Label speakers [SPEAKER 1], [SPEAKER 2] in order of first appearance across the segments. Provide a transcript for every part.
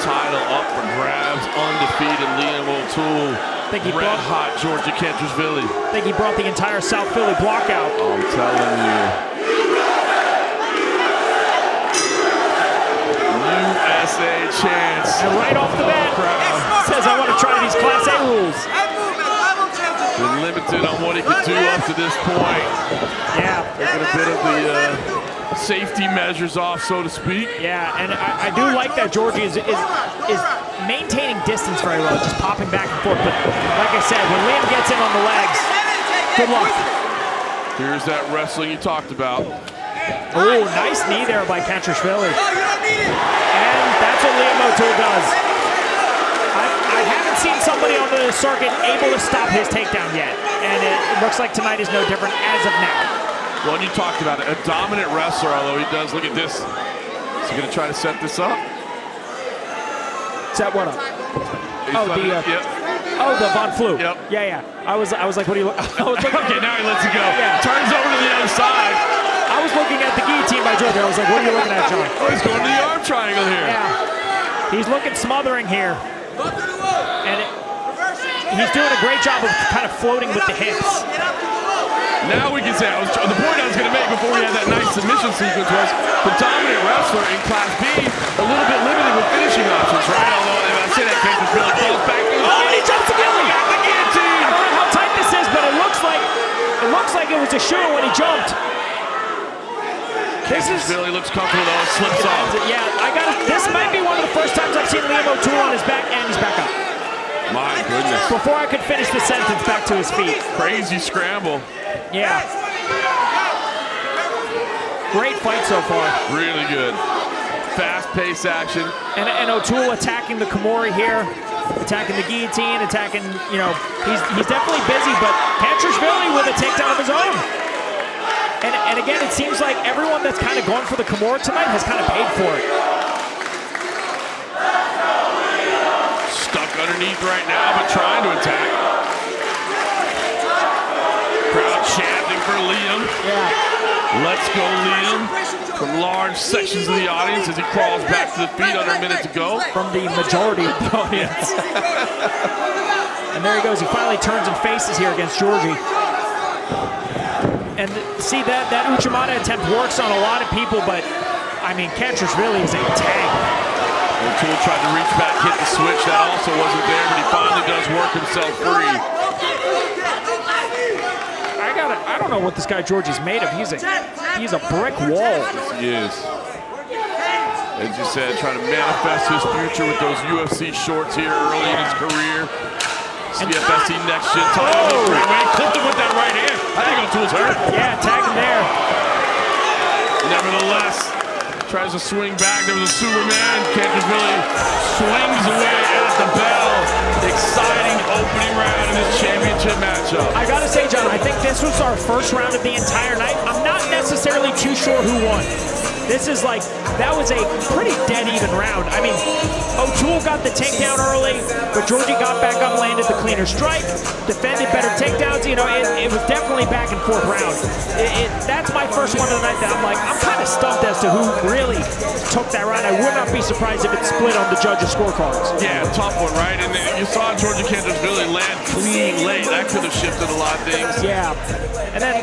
[SPEAKER 1] title up for grabs. Undefeated Liam O'Toole. Red hot Giorgi Kantroshvili.
[SPEAKER 2] I think he brought the entire South Philly block out.
[SPEAKER 1] I'm telling you. USA chance.
[SPEAKER 2] And right off the bat, says I want to try these Class A rules.
[SPEAKER 1] Been limited on what he could do up to this point.
[SPEAKER 2] Yeah.
[SPEAKER 1] Taking a bit of the safety measures off, so to speak.
[SPEAKER 2] Yeah, and I do like that Giorgi is maintaining distance very well, just popping back and forth. But like I said, when Liam gets in on the legs, good luck.
[SPEAKER 1] Here's that wrestling you talked about.
[SPEAKER 2] Oh, nice knee there by Kantroshvili. And that's what Liam O'Toole does. I haven't seen somebody on the circuit able to stop his takedown yet. And it looks like tonight is no different as of now.
[SPEAKER 1] Well, you talked about it. A dominant wrestler, although he does. Look at this. Is he going to try to set this up?
[SPEAKER 2] Set what up?
[SPEAKER 1] Yep.
[SPEAKER 2] Oh, the Von Flue.
[SPEAKER 1] Yep.
[SPEAKER 2] Yeah. I was like, what do you look?
[SPEAKER 1] Okay, now he lets it go.
[SPEAKER 2] Yeah.
[SPEAKER 1] Turns over to the other side.
[SPEAKER 2] I was looking at the guillotine by Giorgi. I was like, what are you looking at, John?
[SPEAKER 1] Oh, he's going to the arm triangle here.
[SPEAKER 2] Yeah. He's looking smothering here. And he's doing a great job of kind of floating with the hips.
[SPEAKER 1] Now we can say, the point I was going to make before we had that nice submission sequence was the dominant wrestler in Class B, a little bit limited with finishing options, right? Although I say that Kantroshvili falls back.
[SPEAKER 2] Oh, and he jumps the gilly!
[SPEAKER 1] Got the guillotine!
[SPEAKER 2] I don't know how tight this is, but it looks like it was a shoe when he jumped.
[SPEAKER 1] Kantroshvili looks comfortable though, slips off.
[SPEAKER 2] Yeah, this might be one of the first times I've seen Liam O'Toole on his back, and he's back up.
[SPEAKER 1] My goodness.
[SPEAKER 2] Before I could finish the sentence, back to his feet.
[SPEAKER 1] Crazy scramble.
[SPEAKER 2] Yeah. Great fight so far.
[SPEAKER 1] Really good. Fast-paced action.
[SPEAKER 2] And O'Toole attacking the Kimura here, attacking the guillotine, attacking, he's definitely busy, but Kantroshvili with a takedown of his own. And again, it seems like everyone that's kind of gone for the Kimura tonight has kind of paid for it.
[SPEAKER 1] Stuck underneath right now, but trying to attack. Crowd chanting for Liam.
[SPEAKER 2] Yeah.
[SPEAKER 1] Let's go, Liam. From large sections of the audience as he crawls back to the feet under a minute to go.
[SPEAKER 2] From the majority of the audience. And there he goes. He finally turns and faces here against Giorgi. And see, that Uchimata attempt works on a lot of people, but I mean, Kantroshvili is a tank.
[SPEAKER 1] O'Toole tried to reach back, hit the switch. That also wasn't there, but he finally does work himself free.
[SPEAKER 2] I don't know what this guy Giorgi's made of. He's a brick wall.
[SPEAKER 1] Yes, he is. As you said, trying to manifest his future with those UFC shorts here early in his career. CFFC NextGen title. Clipped him with that right hand. I think O'Toole's hurt.
[SPEAKER 2] Yeah, tag him there.
[SPEAKER 1] Nevertheless, tries to swing back. There was a Superman. Kantroshvili swings away at the bell. Exciting opening round in this championship matchup.
[SPEAKER 2] I gotta say, John, I think this was our first round of the entire night. I'm not necessarily too sure who won. This is that was a pretty dead even round. I mean, O'Toole got the takedown early, but Giorgi got back up, landed the cleaner strike, defended better takedowns. It was definitely back and forth round. That's my first one of the night that I'm kind of stumped as to who really took that round. I would not be surprised if it split on the judges' scorecards.
[SPEAKER 1] Yeah, tough one, right? And you saw Giorgi Kantroshvili land clean late. That could have shifted a lot of things.
[SPEAKER 2] Yeah. And then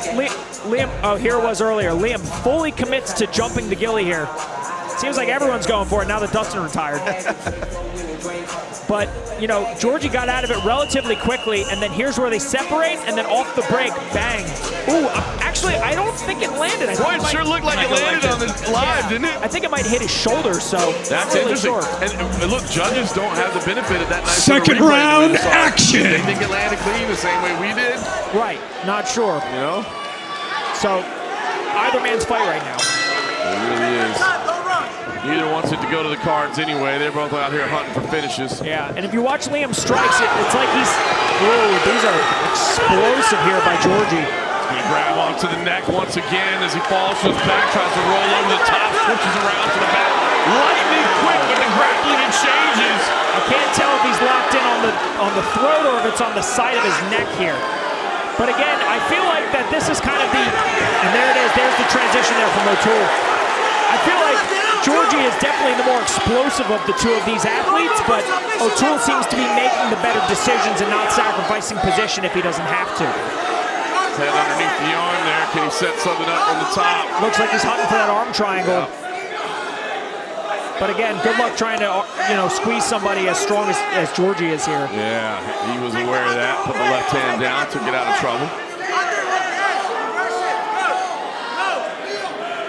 [SPEAKER 2] Liam, here it was earlier. Liam fully commits to jumping the gilly here. Seems like everyone's going for it now that Dustin retired. But, Giorgi got out of it relatively quickly, and then here's where they separate, and then off the break, bang. Ooh, actually, I don't think it landed.
[SPEAKER 1] Boy, it sure looked like it landed on the live, didn't it?
[SPEAKER 2] I think it might hit his shoulder, so
[SPEAKER 1] that's
[SPEAKER 2] really
[SPEAKER 1] interesting.
[SPEAKER 2] Short.
[SPEAKER 1] And look, judges don't have the benefit of that nice
[SPEAKER 3] second round action.
[SPEAKER 1] They think it landed clean the same way we did.
[SPEAKER 2] Right, not sure. So, either man's fight right now.
[SPEAKER 1] It really is. Neither wants it to go to the cards anyway. They're both out here hunting for finishes.
[SPEAKER 2] Yeah, and if you watch Liam strikes, it's like these are explosive here by Giorgi.
[SPEAKER 1] He's going to grab onto the neck once again as he falls to his back, tries to roll over the top, switches around to the back. Lightning quick with the grappling and changes.
[SPEAKER 2] I can't tell if he's locked in on the throat or if it's on the side of his neck here. But again, I feel like that this is kind of and there it is, there's the transition there from O'Toole. I feel like Giorgi is definitely the more explosive of the two of these athletes, but O'Toole seems to be making the better decisions and not sacrificing position if he doesn't have to.
[SPEAKER 1] Head underneath the arm there. Can he set something up from the top?
[SPEAKER 2] Looks like he's hunting for that arm triangle.
[SPEAKER 1] Yeah.
[SPEAKER 2] But again, good luck trying to, squeeze somebody as strong as Giorgi is here.
[SPEAKER 1] Yeah, he was aware of that. Put the left hand down, took it out of trouble.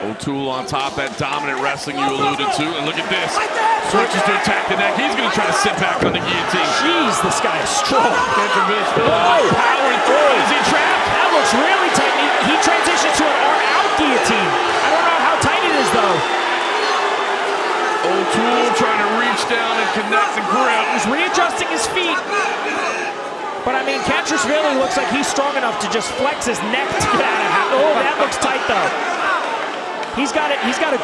[SPEAKER 1] O'Toole on top, that dominant wrestling you alluded to. And look at this. Switches to attack the neck. He's going to try to sit back on the guillotine.
[SPEAKER 2] Jeez, this guy is strong.
[SPEAKER 1] Powering through. Is he trapped?
[SPEAKER 2] That looks really tight. He transitioned to an R-out guillotine. I don't know how tight it is, though.
[SPEAKER 1] O'Toole trying to reach down and connect the grip.
[SPEAKER 2] He's readjusting his feet. But, I mean, Kantroshvili looks like he's strong enough to just flex his neck to get out of half. Oh, that looks tight, though. He's got a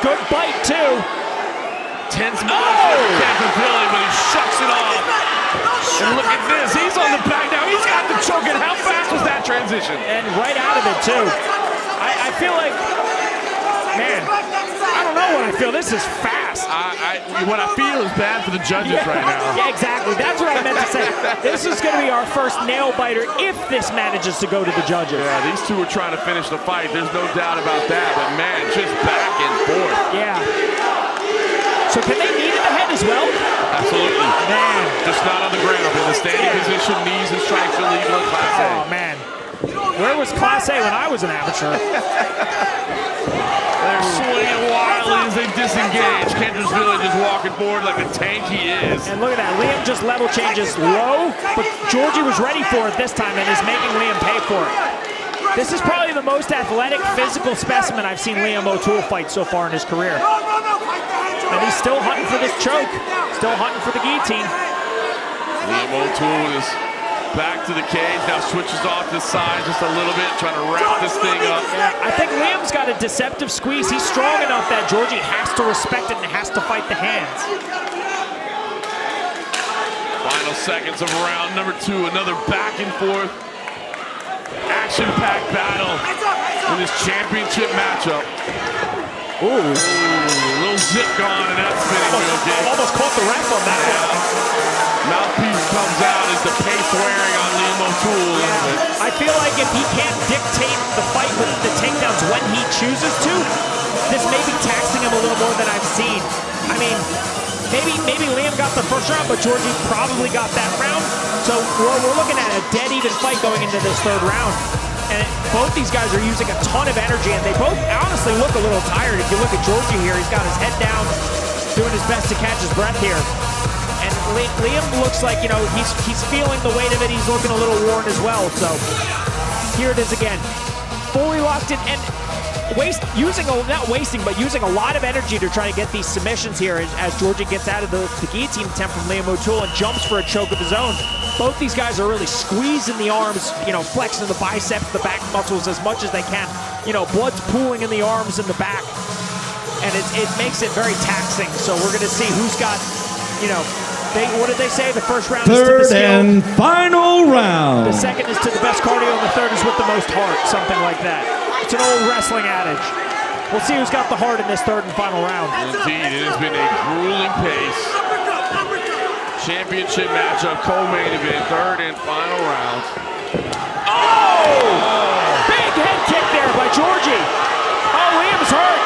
[SPEAKER 2] good bite, too.
[SPEAKER 1] Tense moment for Kantroshvili, but he shucks it off. And look at this. He's on the back now. He's got the choke. And how fast was that transition?
[SPEAKER 2] And right out of it, too. I feel like, man, I don't know what I feel. This is fast.
[SPEAKER 1] What I feel is bad for the judges right now.
[SPEAKER 2] Yeah, exactly. That's what I meant to say. This is going to be our first nail biter if this manages to go to the judges.
[SPEAKER 1] Yeah, these two are trying to finish the fight. There's no doubt about that. But, man, just back and forth.
[SPEAKER 2] Yeah. So can they knee to the head as well?
[SPEAKER 1] Absolutely.
[SPEAKER 2] Man.
[SPEAKER 1] Just not on the ground. In the standing position, knees and strikes are legal in Class A.
[SPEAKER 2] Oh, man. Where was Class A when I was an amateur?
[SPEAKER 1] They're swinging wildly as they disengage. Kantroshvili just walking forward like a tank he is.
[SPEAKER 2] And look at that. Liam just level changes low, but Giorgi was ready for it this time and is making Liam pay for it. This is probably the most athletic, physical specimen I've seen Liam O'Toole fight so far in his career. And he's still hunting for this choke. Still hunting for the guillotine.
[SPEAKER 1] Liam O'Toole is back to the cage, now switches off to the side just a little bit, trying to wrap this thing up.
[SPEAKER 2] Yeah, I think Liam's got a deceptive squeeze. He's strong enough that Giorgi has to respect it and has to fight the hands.
[SPEAKER 1] Final seconds of round number 2, another back and forth, action-packed battle in this championship matchup.
[SPEAKER 2] Ooh.
[SPEAKER 1] A little zip gone and that spinning wheel kick.
[SPEAKER 2] Almost caught the ref on that one.
[SPEAKER 1] Mouthpiece comes out as the pace wearing on Liam O'Toole.
[SPEAKER 2] Yeah. I feel like if he can't dictate the fight with the takedowns when he chooses to, this may be taxing him a little more than I've seen. I mean, maybe Liam got the first round, but Giorgi probably got that round. So we're looking at a dead even fight going into this third round. And both these guys are using a ton of energy, and they both honestly look a little tired. If you look at Giorgi here, he's got his head down, doing his best to catch his breath here. And Liam looks like, he's feeling the weight of it. He's looking a little worn as well. So here it is again. Fully locked in and using a lot of energy to try to get these submissions here as Giorgi gets out of the guillotine attempt from Liam O'Toole and jumps for a choke of his own. Both these guys are really squeezing the arms, flexing the biceps, the back muscles as much as they can. Blood's pooling in the arms and the back. And it makes it very taxing. So we're going to see who's got, what did they say? The first round is to the skill.
[SPEAKER 3] Third and final round.
[SPEAKER 2] The second is to the best cardio, and the third is with the most heart, something like that. It's an old wrestling adage. We'll see who's got the heart in this third and final round.
[SPEAKER 1] Indeed, it has been a grueling pace. Championship matchup, co-main event, third and final round.
[SPEAKER 2] Oh! Big head kick there by Giorgi. Oh, Liam's hurt.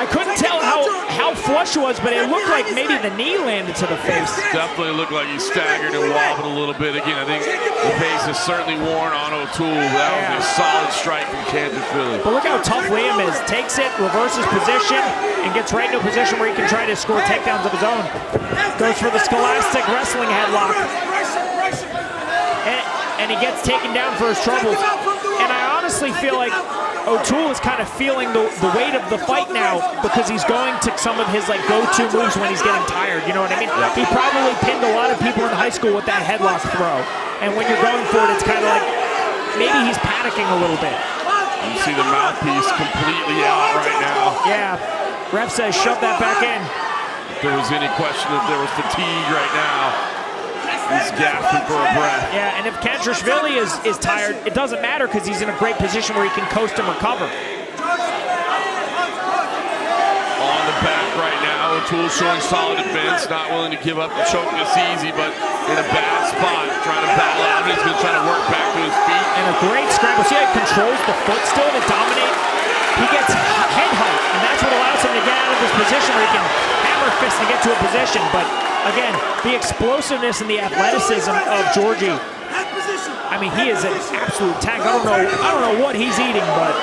[SPEAKER 2] I couldn't tell how flush it was, but it looked like maybe the knee landed to the face.
[SPEAKER 1] Definitely looked like he staggered and wobbled a little bit. Again, I think the pace is certainly worn on O'Toole. That was a solid strike from Kantroshvili.
[SPEAKER 2] But look how tough Liam is. Takes it, reverses position, and gets right into a position where he can try to score takedowns of his own. Goes for the scholastic wrestling headlock. And he gets taken down for his troubles. And I honestly feel like O'Toole is kind of feeling the weight of the fight now because he's going to some of his go-to moves when he's getting tired. You know what I mean? He probably pinned a lot of people in high school with that headlock throw. And when you're going for it, it's kind of like maybe he's panicking a little bit.
[SPEAKER 1] You see the mouthpiece completely out right now.
[SPEAKER 2] Yeah. Ref says shove that back in.
[SPEAKER 1] If there was any question if there was fatigue right now, he's gasping for a breath.
[SPEAKER 2] Yeah, and if Kantroshvili is tired, it doesn't matter because he's in a great position where he can coast and recover.
[SPEAKER 1] back right now. O'Toole showing solid defense, not willing to give up the choke this easy, but in a bad spot, trying to battle out. He's going to try to work back to his feet.
[SPEAKER 2] And a great scramble. See how he controls the foot still to dominate? He gets head height, and that's what allows him to get out of this position where he can hammer fist to get to a position. But again, the explosiveness and the athleticism of Giorgi. I mean, he is an absolute tank. I don't know what he's eating, but.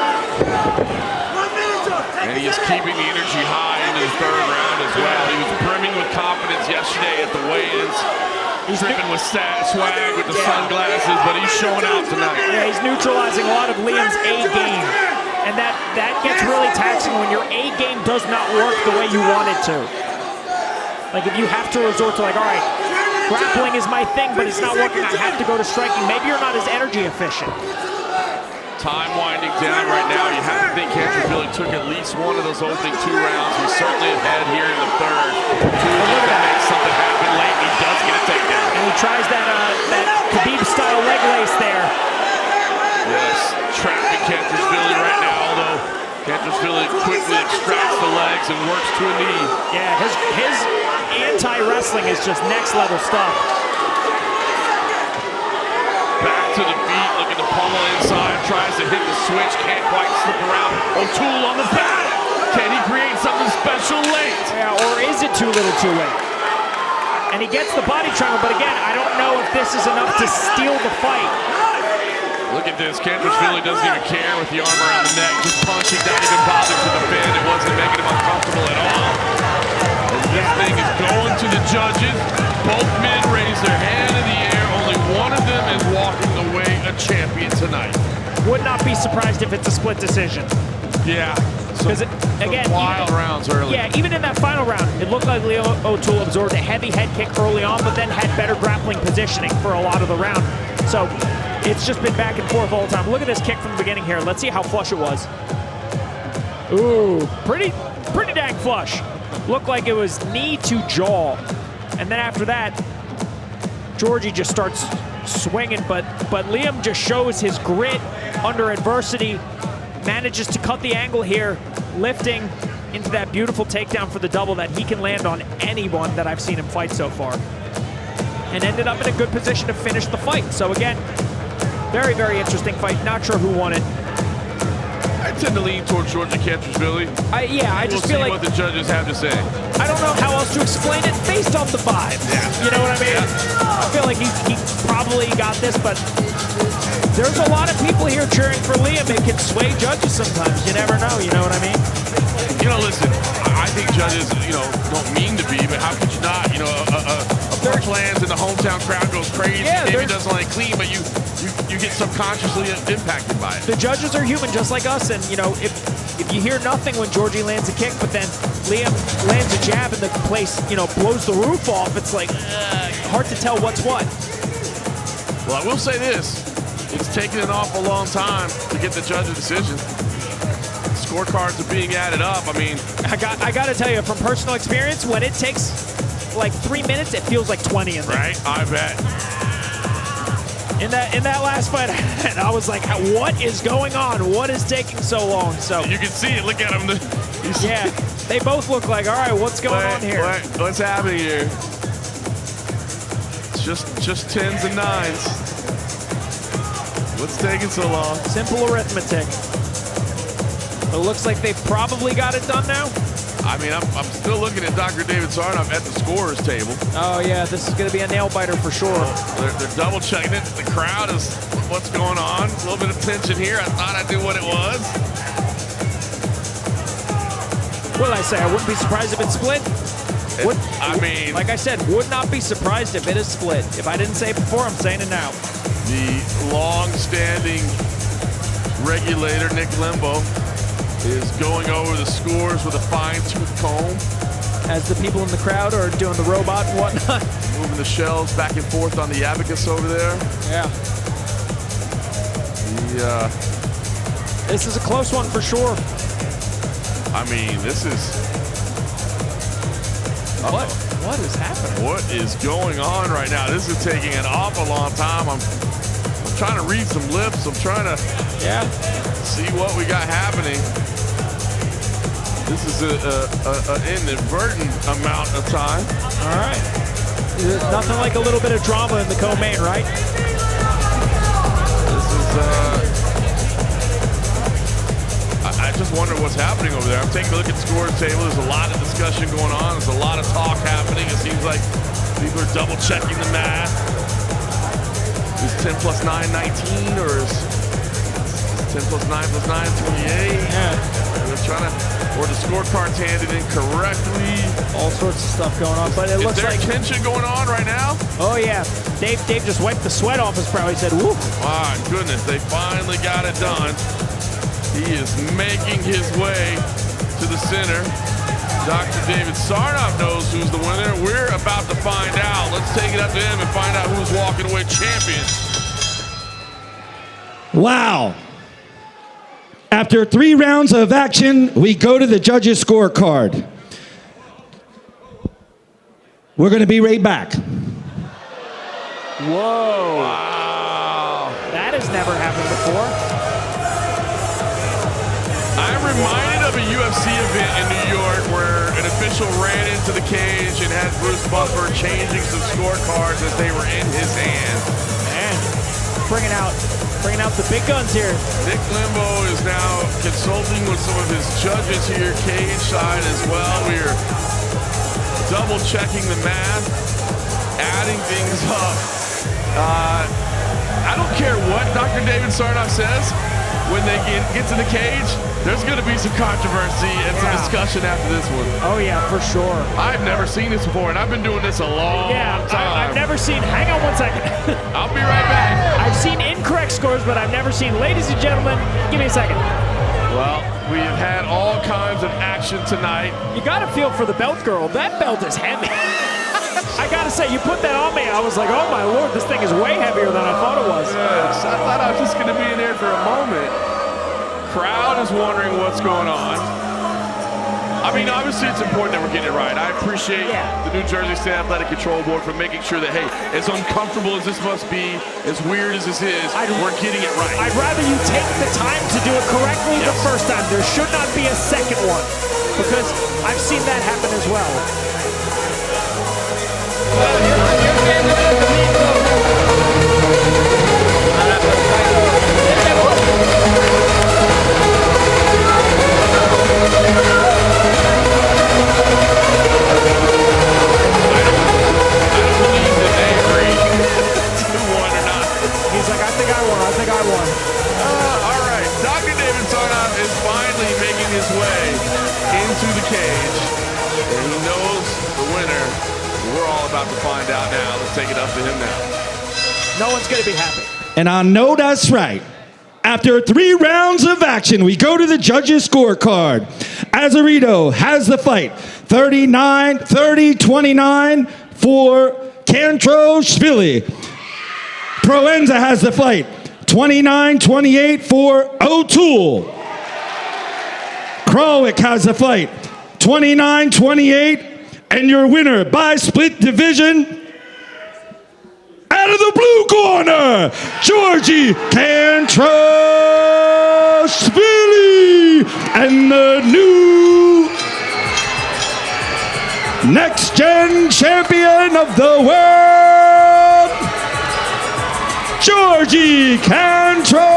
[SPEAKER 1] And he is keeping the energy high into the third round as well. He was brimming with confidence yesterday at the weigh-ins. He's dripping with swag with the sunglasses, but he's showing out tonight.
[SPEAKER 2] Yeah, he's neutralizing a lot of Liam's A game. And that gets really taxing when your A game does not work the way you want it to. Like if you have to resort to like, all right, grappling is my thing, but it's not working, I have to go to striking. Maybe you're not as energy efficient.
[SPEAKER 1] Time winding down right now. You have to think Kantroshvili took at least one of those opening 2 rounds. He's certainly ahead here in the third. Look at that. Makes something happen late. He does get a takedown.
[SPEAKER 2] And he tries that Khabib-style leg lace there.
[SPEAKER 1] Yes, trapping Kantroshvili right now, although Kantroshvili quickly extracts the legs and works to a knee.
[SPEAKER 2] Yeah, his anti-wrestling is just next level stuff.
[SPEAKER 1] Back to the feet, looking to pummel inside, tries to hit the switch, can't quite slip around. O'Toole on the back. Can he create something special late?
[SPEAKER 2] Yeah, or is it too little too late? And he gets the body triangle, but again, I don't know if this is enough to steal the fight.
[SPEAKER 1] Look at this, Kantroshvili doesn't even care with the arm around the neck, just punching, not even bothering to defend. It wasn't making him uncomfortable at all. And this thing is going to the judges. Both men raise their hand in the air. Only one of them is walking away a champion tonight.
[SPEAKER 2] Would not be surprised if it's a split decision.
[SPEAKER 1] Yeah.
[SPEAKER 2] Because again,
[SPEAKER 1] wild rounds early.
[SPEAKER 2] Yeah, even in that final round, it looked like Leo O'Toole absorbed a heavy head kick early on, but then had better grappling positioning for a lot of the round. So it's just been back and forth all the time. Look at this kick from the beginning here. Let's see how flush it was. Ooh, pretty dang flush. Looked like it was knee to jaw. And then after that, Giorgi just starts swinging, but Liam just shows his grit under adversity, manages to cut the angle here, lifting into that beautiful takedown for the double that he can land on anyone that I've seen him fight so far. And ended up in a good position to finish the fight. So again, very, very interesting fight. Not sure who won it.
[SPEAKER 1] I tend to lean towards Giorgi Kantroshvili.
[SPEAKER 2] I just feel like
[SPEAKER 1] what the judges have to say.
[SPEAKER 2] I don't know how else to explain it based on the vibe.
[SPEAKER 1] Yeah.
[SPEAKER 2] You know what I mean?
[SPEAKER 1] Yeah.
[SPEAKER 2] I feel like he probably got this, but there's a lot of people here cheering for Liam. It can sway judges sometimes. You never know. You know what I mean?
[SPEAKER 1] You know, listen, I think judges, don't mean to be, but how could you not? A punch lands and the hometown crowd goes crazy.
[SPEAKER 2] Yeah,
[SPEAKER 1] maybe it doesn't like clean, but you get subconsciously impacted by it.
[SPEAKER 2] The judges are human just like us, and if you hear nothing when Giorgi lands a kick, but then Liam lands a jab and the place, blows the roof off, it's like hard to tell what's what.
[SPEAKER 1] Well, I will say this. It's taken an awful long time to get the judge's decision. Scorecards are being added up. I mean,
[SPEAKER 2] I got to tell you, from personal experience, when it takes like 3 minutes, it feels like 20 in there.
[SPEAKER 1] Right? I bet.
[SPEAKER 2] In that last fight, I was like, what is going on? What is taking so long? So
[SPEAKER 1] you can see it. Look at him.
[SPEAKER 2] Yeah, they both look like, all right, what's going on here?
[SPEAKER 1] What's happening here? It's just 10s and 9s. What's taking so long?
[SPEAKER 2] Simple arithmetic. It looks like they've probably got it done now.
[SPEAKER 1] I mean, I'm still looking at Dr. David Sarnoff at the scorer's table.
[SPEAKER 2] Oh, yeah, this is going to be a nail-biter for sure.
[SPEAKER 1] They're double-checking it. The crowd is, what's going on? A little bit of tension here. I thought I knew what it was.
[SPEAKER 2] What did I say? I wouldn't be surprised if it split. Like I said, would not be surprised if it is split. If I didn't say it before, I'm saying it now.
[SPEAKER 1] The long-standing regulator, Nick Limbo, is going over the scores with a fine-tooth comb.
[SPEAKER 2] As the people in the crowd are doing the robot and whatnot.
[SPEAKER 1] Moving the shells back and forth on the abacus over there.
[SPEAKER 2] Yeah. This is a close one for sure.
[SPEAKER 1] I mean, this is...
[SPEAKER 2] What is happening?
[SPEAKER 1] What is going on right now? This is taking an awful long time. I'm trying to read some lips. I'm trying to see what we got happening. This is an inadvertent amount of time.
[SPEAKER 2] All right. There's nothing like a little bit of drama in the co-main, right?
[SPEAKER 1] This is, I just wonder what's happening over there. I'm taking a look at the scores table. There's a lot of discussion going on. There's a lot of talk happening. It seems like people are double checking the math. Is 10 plus 9, 19, or is 10 plus 9 plus 9, 28?
[SPEAKER 2] Yeah.
[SPEAKER 1] They're trying to, or the scorecard's handed incorrectly.
[SPEAKER 2] All sorts of stuff going on, but it looks like
[SPEAKER 1] tension going on right now.
[SPEAKER 2] Oh yeah, Dave just wiped the sweat off his brow. He said, "Woo!"
[SPEAKER 1] My goodness, they finally got it done. He is making his way to the center. Dr. David Sarnoff knows who's the winner. We're about to find out. Let's take it up to him and find out who's walking away champion.
[SPEAKER 3] Wow. After 3 rounds of action, we go to the judges' scorecard. We're going to be right back.
[SPEAKER 2] Whoa!
[SPEAKER 1] Wow.
[SPEAKER 2] That has never happened before.
[SPEAKER 1] I'm reminded of a UFC event in New York where an official ran into the cage and had Bruce Buffer changing some scorecards as they were in his hand.
[SPEAKER 2] Man, bringing out the big guns here.
[SPEAKER 1] Nick Limbo is now consulting with some of his judges here, cage side as well. We're double checking the math, adding things up. I don't care what Dr. David Sarnoff says. When they get to the cage, there's going to be some controversy and some discussion after this one.
[SPEAKER 2] Oh yeah, for sure.
[SPEAKER 1] I've never seen this before, and I've been doing this a long time.
[SPEAKER 2] I've never seen, hang on one second.
[SPEAKER 1] I'll be right back.
[SPEAKER 2] I've seen incorrect scores, but I've never seen, ladies and gentlemen, give me a second.
[SPEAKER 1] Well, we have had all kinds of action tonight.
[SPEAKER 2] You gotta feel for the belt girl. That belt is heavy. I gotta say, you put that on me, I was like, oh my Lord, this thing is way heavier than I thought it was.
[SPEAKER 1] Yes, I thought I was just gonna be in there for a moment. Crowd is wondering what's going on. I mean, obviously it's important that we're getting it right. I appreciate the New Jersey State Athletic Control Board for making sure that, hey, as uncomfortable as this must be, as weird as this is, we're getting it right.
[SPEAKER 2] I'd rather you take the time to do it correctly the first time. There should not be a second one, because I've seen that happen as well. He's like, I think I won.
[SPEAKER 1] All right, Dr. David Sarnoff is finally making his way into the cage, and he knows the winner. We're all about to find out now. Let's take it up to him now.
[SPEAKER 2] No one's going to be happy.
[SPEAKER 3] And I know that's right. After 3 rounds of action, we go to the judges' scorecard. Azarito has the fight. 30-29 for Kantroshvili. Proenza has the fight. 29-28 for O'Toole. Krawick has the fight. 29-28. And your winner by split division, out of the blue corner, Giorgi Kantroshvili, and the new NextGen champion of the world, Giorgi Kantroshvili.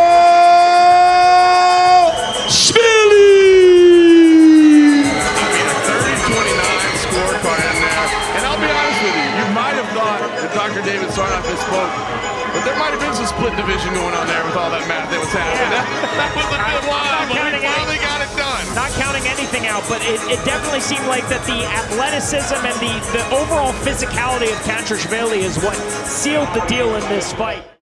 [SPEAKER 1] Dr. David Sarnoff misspoke, but there might have been some split division going on there with all that math that was happening.
[SPEAKER 2] Yeah.
[SPEAKER 1] That was a good line, but we finally got it done.
[SPEAKER 2] Not counting anything out, but it definitely seemed like that the athleticism and the overall physicality of Kantroshvili is what sealed the deal in this fight.